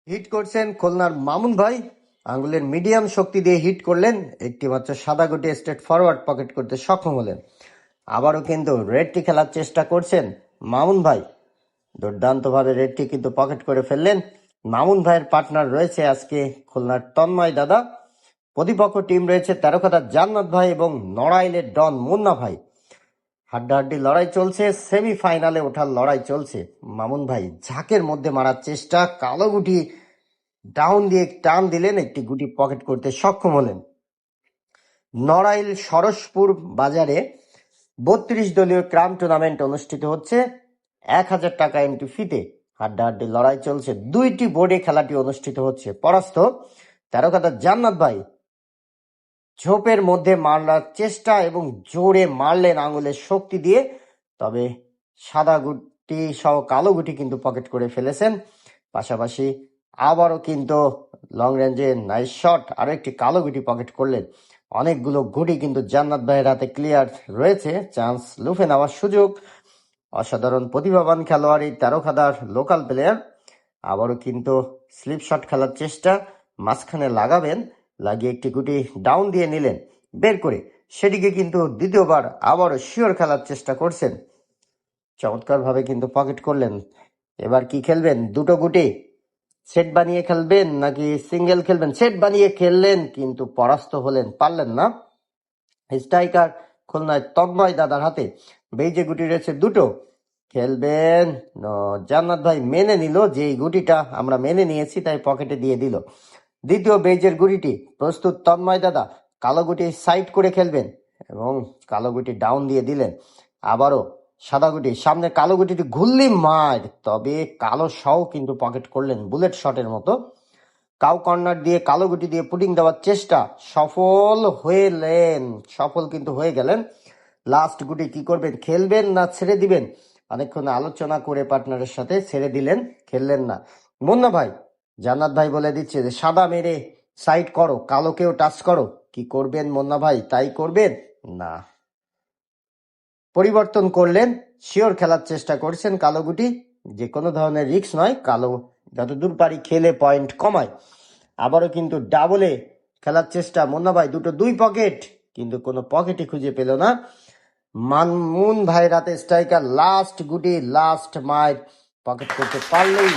Hit করছেন খুলনার মামুন ভাই। আঙ্গুলের মিডিয়াম শক্তি দিয়ে হিট করলেন, একটি মাত্র সাদা গুটি স্ট্রেট ফরওয়ার্ড পকেট করতে সক্ষম হলেন। আবারও কিন্তু রেডটি খেলার চেষ্টা করছেন মামুন ভাই, দুর্দান্তভাবে রেডটি কিন্তু পকেট করে ফেললেন। মামুন ভাইয়ের পার্টনার রয়েছে আজকে খুলনার তন্ময় দাদা, প্রতিপক্ষ টিম রয়েছে তেরোখাদার জান্নাত ভাই এবং নড়াইলের ডন মুন্না ভাই। হাড্ডাহাড্ডি লড়াই চলছে, সেমিফাইনালে ওঠার লড়াই চলছে। মামুন ভাই ঝাঁকের মধ্যে মারার চেষ্টা, কালো গুটি ডাউন দিয়ে টান দিলেন, একটি গুটি পকেট করতে সক্ষম হলেন। নড়াইল সরসপুর বাজারে 32 দলীয় ক্রাম টুর্নামেন্ট অনুষ্ঠিত হচ্ছে 1000 টাকা এন্ট্রি ফিতে। হাড্ডাহাড্ডি লড়াই চলছে, দুইটি বোর্ডে খেলাটি অনুষ্ঠিত হচ্ছে। পরাস্ত তেরোখাদার জান্নাত ভাই ঝোপের মধ্যে মারার চেষ্টা এবং জোরে মারলেন আঙুলের শক্তি দিয়ে, তবে সাদা গুটি সহ কালো গুটি কিন্তু পকেট করে ফেলেছেন। পাশাপাশি আবারও কিন্তু লং রেঞ্জে নাইস শট, আরো একটি কালো গুটি পকেট করলেন। অনেকগুলো গুটি কিন্তু জান্নাত ভাইয়ের হাতে ক্লিয়ার রয়েছে, চান্স লুফে নেওয়ার সুযোগ। অসাধারণ প্রতিভাবান খেলোয়াড় এই তেরোখাদার লোকাল প্লেয়ার। আবারও কিন্তু স্লিপ শট খেলার চেষ্টা, মাঝখানে লাগাবেন, লাগিয়ে একটি গুটি ডাউন দিয়ে নিলেন বের করে, সেটিকে কিন্তু দ্বিতীয়বার আবারও শিওর খেলার চেষ্টা করছেন, চমৎকার ভাবে কিন্তু পকেট করলেন। এবার কি খেলবেন? দুটো গুটি সেট বানিয়ে খেলবেন নাকি সিঙ্গেল খেলবেন? সেট বানিয়ে খেললেন কিন্তু পরাস্ত হলেন, পারলেন না। স্ট্রাইকার খুলনায় তন্ময় দাদার হাতে বেইজে গুটি রয়েছে দুটো, খেলবেন। জান্নাত ভাই মেনে নিল যে এই গুটিটা আমরা মেনে নিয়েছি, তাই পকেটে দিয়ে দিল। দ্বিতীয় বেইজের গুটিটি প্রস্তুত তন্ময় দাদা, কালো গুটি সাইড করে খেলবেন এবং কালো গুটি ডাউন দিয়ে দিলেন। আবারও সাদা গুটি সামনে, কালো গুটিটি ঘুরলি মার, তবে কালো সহ কিন্তু পকেট করলেন বুলেট শটের মতো। কাউ কর্নার দিয়ে কালো গুটি দিয়ে পুটিং দেওয়ার চেষ্টা, সফল কিন্তু হয়ে গেলেন। লাস্ট গুটি কি করবেন? খেলবেন না ছেড়ে দিবেন? অনেকক্ষণ আলোচনা করে পার্টনারের সাথে ছেড়ে দিলেন, খেললেন না। মুন্না ভাই জান্নাত ভাই বলে দিচ্ছে যে সাদা মেরে সাইড করো, কালোকেও টাচ করো। কি করবেন মুন্না ভাই? তাই করবেন না, পরিবর্তন করলেন, শিওর খেলার চেষ্টা করছেন। কালো গুটি যে কোনো ধরনের রিস্ক নয়, কালো যতদূর পারি খেলে পয়েন্ট কমায়। আবারও কিন্তু ডাবলে খেলার চেষ্টা, মুন্না ভাই দুটো দুই পকেট, কিন্তু কোনো পকেটই খুঁজে পেল না। মামুন ভাইয়ের হাতে স্ট্রাইকার লাস্ট গুটি, লাস্ট মাইট পকেট করতে পারলেই